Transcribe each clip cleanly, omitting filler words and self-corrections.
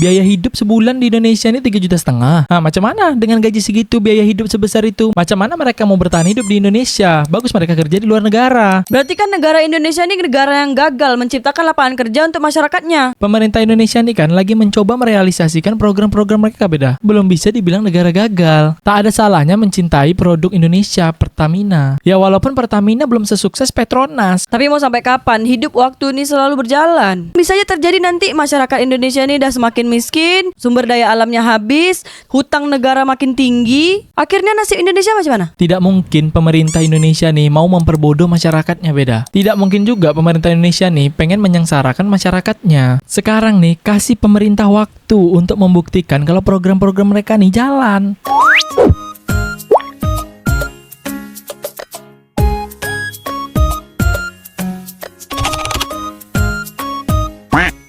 Biaya hidup sebulan di Indonesia ini 3,5 juta. Nah, macam mana dengan gaji segitu, biaya hidup sebesar itu? Macam mana mereka mau bertahan hidup di Indonesia? Bagus mereka kerja di luar negara. Berarti kan negara Indonesia ini negara yang gagal menciptakan lapangan kerja untuk masyarakatnya. Pemerintah Indonesia ini kan lagi mencoba merealisasikan program-program mereka beda. Belum bisa dibilang negara gagal. Tak ada salahnya mencintai produk Indonesia, Pertamina. Ya walaupun Pertamina belum sesukses Petronas. Tapi mau sampai kapan hidup waktu ini selalu berjalan? Bisa aja terjadi nanti masyarakat Indonesia ini udah semakin miskin, sumber daya alamnya habis, hutang negara makin tinggi. Akhirnya nasib Indonesia macam mana? Tidak mungkin pemerintah Indonesia nih mau memperbodoh masyarakatnya beda. Tidak mungkin juga pemerintah Indonesia nih pengen menyengsarakan masyarakatnya. Sekarang nih kasih pemerintah waktu untuk membuktikan kalau program-program mereka nih jalan.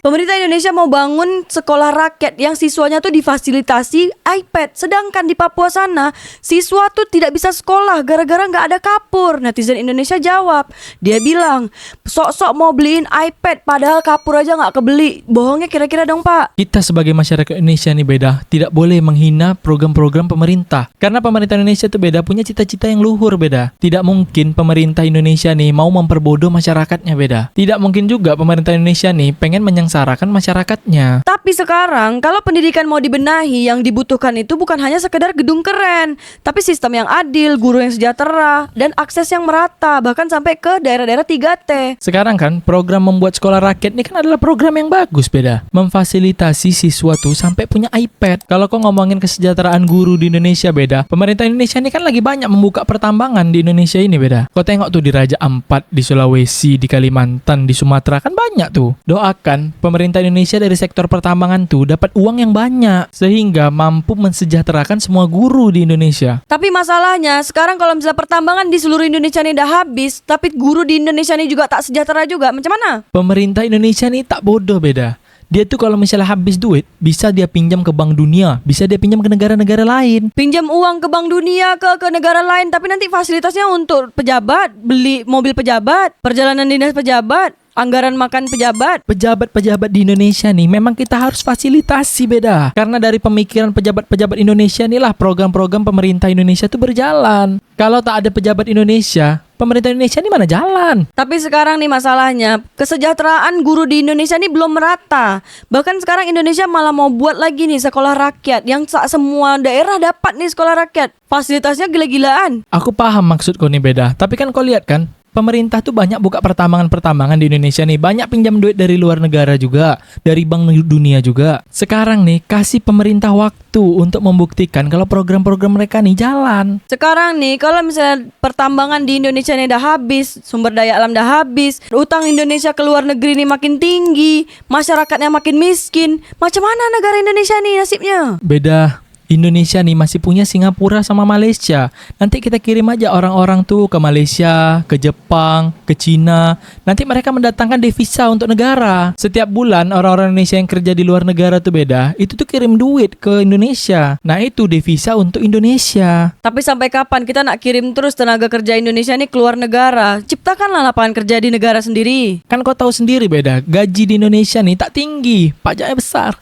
Pemerintah Indonesia mau bangun sekolah rakyat yang siswanya tuh difasilitasi iPad. Sedangkan di Papua sana, siswa tuh tidak bisa sekolah gara-gara nggak ada kapur. Netizen Indonesia jawab, dia bilang, sok-sok mau beliin iPad padahal kapur aja nggak kebeli. Bohongnya kira-kira dong Pak. Kita sebagai masyarakat Indonesia nih beda, tidak boleh menghina program-program pemerintah. Karena pemerintah Indonesia tuh beda, punya cita-cita yang luhur beda. Tidak mungkin pemerintah Indonesia nih mau memperbodoh masyarakatnya beda. Tidak mungkin juga pemerintah Indonesia nih pengen menyengsarakan masyarakatnya. Tapi sekarang kalau pendidikan mau dibenahi, yang dibutuhkan itu bukan hanya sekedar gedung keren, tapi sistem yang adil, guru yang sejahtera, dan akses yang merata, bahkan sampai ke daerah-daerah 3T. Sekarang kan program membuat sekolah rakyat ini kan adalah program yang bagus beda. Memfasilitasi siswa tuh sampai punya iPad. Kalau kau ngomongin kesejahteraan guru di Indonesia beda, pemerintah Indonesia ini kan lagi banyak membuka pertambangan di Indonesia ini beda. Kau tengok tuh di Raja Ampat, di Sulawesi, di Kalimantan, di Sumatera kan banyak tuh. Doakan pemerintah Indonesia dari sektor pertambangan tuh dapat uang yang banyak sehingga mampu mensejahterakan semua guru di Indonesia. Tapi masalahnya sekarang kalau misalnya pertambangan di seluruh Indonesia ini udah habis, tapi guru di Indonesia ini juga tak sejahtera juga, macam mana? Pemerintah Indonesia nih tak bodoh beda. Dia tuh kalau misalnya habis duit, bisa dia pinjam ke Bank Dunia, bisa dia pinjam ke negara-negara lain. Pinjam uang ke Bank Dunia, ke negara lain, tapi nanti fasilitasnya untuk pejabat, beli mobil pejabat, perjalanan dinas pejabat, anggaran makan pejabat. Pejabat-pejabat di Indonesia nih memang kita harus fasilitasi beda. Karena dari pemikiran pejabat-pejabat Indonesia inilah program-program pemerintah Indonesia tuh berjalan. Kalau tak ada pejabat Indonesia, pemerintah Indonesia ini mana jalan? Tapi sekarang nih masalahnya, kesejahteraan guru di Indonesia ini belum merata. Bahkan sekarang Indonesia malah mau buat lagi nih sekolah rakyat, yang semua daerah dapat nih sekolah rakyat. Fasilitasnya gila-gilaan. Aku paham maksud kau nih beda. Tapi kan kau lihat kan, pemerintah tuh banyak buka pertambangan-pertambangan di Indonesia nih. Banyak pinjam duit dari luar negara juga, dari Bank Dunia juga. Sekarang nih kasih pemerintah waktu untuk membuktikan kalau program-program mereka nih jalan. Sekarang nih kalau misalnya pertambangan di Indonesia ini udah habis, sumber daya alam udah habis, utang Indonesia ke luar negeri ini makin tinggi, masyarakatnya makin miskin, macam mana negara Indonesia nih nasibnya? Beda. Indonesia nih masih punya Singapura sama Malaysia. Nanti kita kirim aja orang-orang tuh ke Malaysia, ke Jepang, ke Cina. Nanti mereka mendatangkan devisa untuk negara. Setiap bulan orang-orang Indonesia yang kerja di luar negara tuh beda, itu tuh kirim duit ke Indonesia. Nah itu devisa untuk Indonesia. Tapi sampai kapan kita nak kirim terus tenaga kerja Indonesia ini keluar negara? Ciptakanlah lapangan kerja di negara sendiri. Kan kau tahu sendiri beda, gaji di Indonesia nih tak tinggi, pajaknya besar.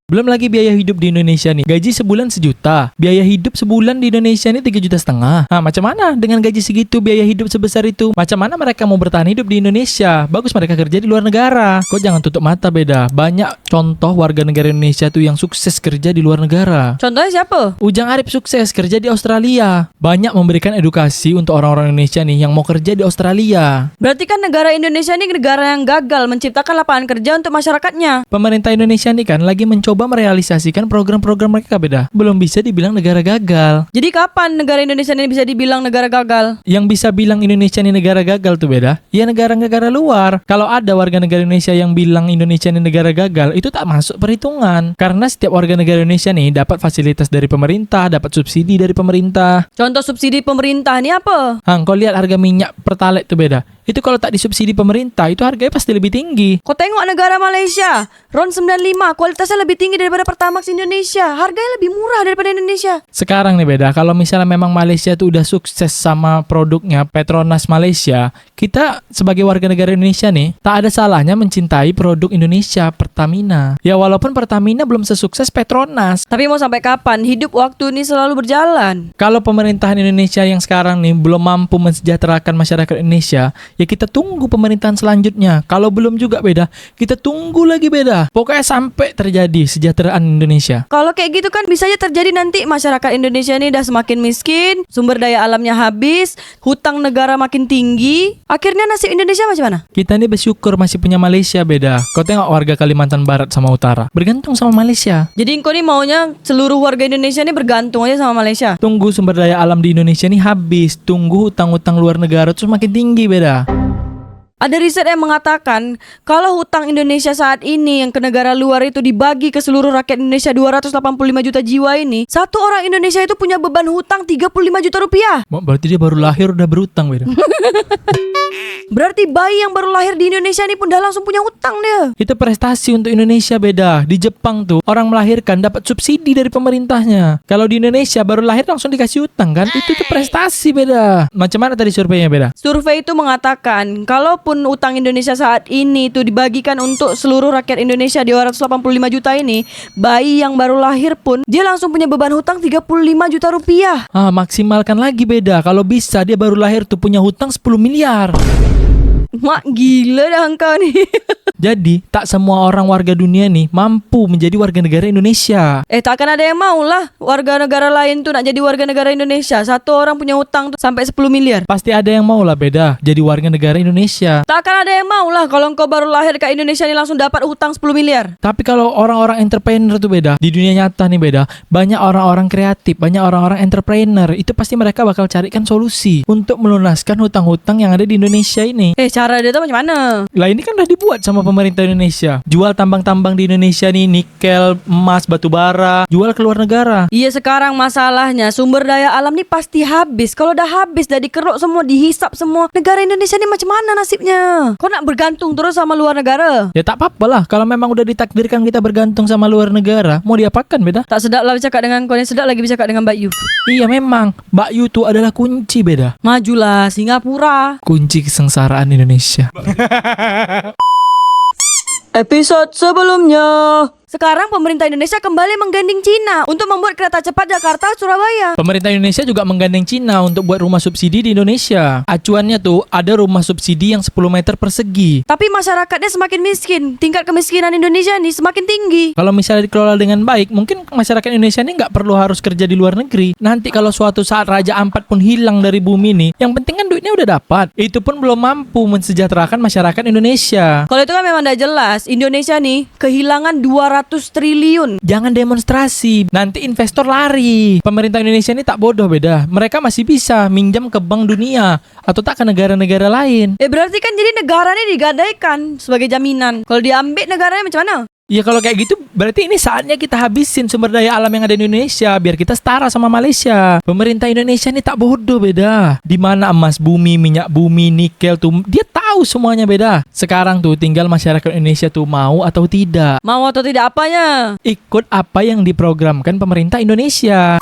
Belum lagi biaya hidup di Indonesia nih. Gaji sebulan 1 juta. Biaya hidup sebulan di Indonesia nih 3,5 juta. Nah, macam mana dengan gaji segitu, biaya hidup sebesar itu? Macam mana mereka mau bertahan hidup di Indonesia? Bagus mereka kerja di luar negara. Kok jangan tutup mata beda. Banyak contoh warga negara Indonesia tuh yang sukses kerja di luar negara. Contohnya siapa? Ujang Arip sukses kerja di Australia. Banyak memberikan edukasi untuk orang-orang Indonesia nih yang mau kerja di Australia. Berarti kan negara Indonesia ini negara yang gagal menciptakan lapangan kerja untuk masyarakatnya. Pemerintah Indonesia nih kan lagi mencoba merealisasikan program-program mereka beda. Belum bisa dibilang negara gagal. Jadi kapan negara Indonesia ini bisa dibilang negara gagal? Yang bisa bilang Indonesia ini negara gagal tuh beda, ya negara-negara luar. Kalau ada warga negara Indonesia yang bilang Indonesia ini negara gagal, itu tak masuk perhitungan. Karena setiap warga negara Indonesia nih dapat fasilitas dari pemerintah, dapat subsidi dari pemerintah. Contoh subsidi pemerintah ini apa? Kau lihat harga minyak Pertalite tuh beda. Itu kalau tak disubsidi pemerintah, itu harganya pasti lebih tinggi. Kau tengok negara Malaysia, RON 95 kualitasnya lebih tinggi daripada Pertamax Indonesia. Harganya lebih murah daripada Indonesia. Sekarang nih beda, kalau misalnya memang Malaysia tuh udah sukses sama produknya Petronas Malaysia, kita sebagai warga negara Indonesia nih, tak ada salahnya mencintai produk Indonesia, Pertamina. Ya walaupun Pertamina belum sesukses Petronas. Tapi mau sampai kapan? Hidup waktu ini selalu berjalan. Kalau pemerintahan Indonesia yang sekarang nih belum mampu mensejahterakan masyarakat Indonesia, ya kita tunggu pemerintahan selanjutnya. Kalau belum juga beda, kita tunggu lagi beda. Pokoknya sampai terjadi sejahteraan Indonesia. Kalau kayak gitu kan bisa aja terjadi nanti masyarakat Indonesia ini udah semakin miskin, sumber daya alamnya habis, hutang negara makin tinggi. Akhirnya nasib Indonesia macam mana? Kita ini bersyukur masih punya Malaysia beda. Kau tengok warga Kalimantan Barat sama Utara, bergantung sama Malaysia. Jadi engkau nih maunya seluruh warga Indonesia ini bergantung aja sama Malaysia. Tunggu sumber daya alam di Indonesia ini habis, tunggu hutang-hutang luar negara terus makin tinggi beda. Ada riset yang mengatakan kalau hutang Indonesia saat ini yang ke negara luar itu dibagi ke seluruh rakyat Indonesia 285 juta jiwa ini, satu orang Indonesia itu punya beban hutang 35 juta rupiah. Berarti dia baru lahir udah berutang beda. Berarti bayi yang baru lahir di Indonesia ini pun udah langsung punya hutang dia. Itu prestasi untuk Indonesia beda. Di Jepang tuh orang melahirkan dapat subsidi dari pemerintahnya. Kalau di Indonesia baru lahir langsung dikasih hutang kan? Itu tuh prestasi beda. Macam mana tadi surveinya beda? Survei itu mengatakan kalaupun utang Indonesia saat ini itu dibagikan untuk seluruh rakyat Indonesia 285 juta ini, bayi yang baru lahir pun dia langsung punya beban hutang 35 juta rupiah. Maksimalkan lagi beda. Kalau bisa dia baru lahir tuh punya hutang 10 miliar. Mak gila dah engkau nih. Jadi tak semua orang warga dunia nih mampu menjadi warga negara Indonesia. Takkan ada yang mau lah warga negara lain tuh nak jadi warga negara Indonesia. Satu orang punya hutang tuh sampai 10 miliar. Pasti ada yang mau lah beda jadi warga negara Indonesia. Takkan ada yang mau lah kalau engkau baru lahir ke Indonesia nih langsung dapat hutang 10 miliar. Tapi kalau orang-orang entrepreneur tuh beda. Di dunia nyata nih beda. Banyak orang-orang kreatif, banyak orang-orang entrepreneur. Itu pasti mereka bakal carikan solusi untuk melunaskan hutang-hutang yang ada di Indonesia ini. Cara dia tuh macam mana? Lah ini kan udah dibuat sama pemerintah Indonesia. Jual tambang-tambang di Indonesia nih, nikel, emas, batu bara, jual ke luar negara. Iya, sekarang masalahnya sumber daya alam nih pasti habis. Kalau udah habis, udah dikeruk semua, dihisap semua, negara Indonesia nih macam mana nasibnya? Kau nak bergantung terus sama luar negara? Ya tak apa-apa lah. Kalau memang udah ditakdirkan kita bergantung sama luar negara, mau diapakan beda? Tak sedap lah bercakap dengan kau, yang sedap lagi bercakap dengan Mbak Yu. Iya memang, Mbak Yu tuh adalah kunci beda. Majulah Singapura. Kunci kesengsaraan Indonesia. Episode sebelumnya. Sekarang pemerintah Indonesia kembali menggandeng Cina untuk membuat kereta cepat Jakarta-Surabaya. Pemerintah Indonesia juga menggandeng Cina untuk buat rumah subsidi di Indonesia. Acuannya tuh ada rumah subsidi yang 10 meter persegi. Tapi masyarakatnya semakin miskin. Tingkat kemiskinan Indonesia nih semakin tinggi. Kalau misalnya dikelola dengan baik, mungkin masyarakat Indonesia ini nggak perlu harus kerja di luar negeri. Nanti kalau suatu saat Raja Ampat pun hilang dari bumi nih, yang penting kan duitnya udah dapat. Itu pun belum mampu mensejahterakan masyarakat Indonesia. Kalau itu kan memang udah jelas. Indonesia nih kehilangan 200 triliun. Jangan demonstrasi, nanti investor lari. Pemerintah Indonesia ini tak bodoh beda. Mereka masih bisa minjam ke bank dunia atau tak ke negara-negara lain. Berarti kan jadi negara ini digadaikan sebagai jaminan. Kalau diambil negaranya macam mana? Ya kalau kayak gitu berarti ini saatnya kita habisin sumber daya alam yang ada di Indonesia biar kita setara sama Malaysia. Pemerintah Indonesia ini tak bodoh beda. Di mana emas bumi, minyak bumi, nikel tuh dia tahu semuanya beda. Sekarang tuh tinggal masyarakat Indonesia tuh mau atau tidak. Mau atau tidak apanya? Ikut apa yang diprogramkan pemerintah Indonesia.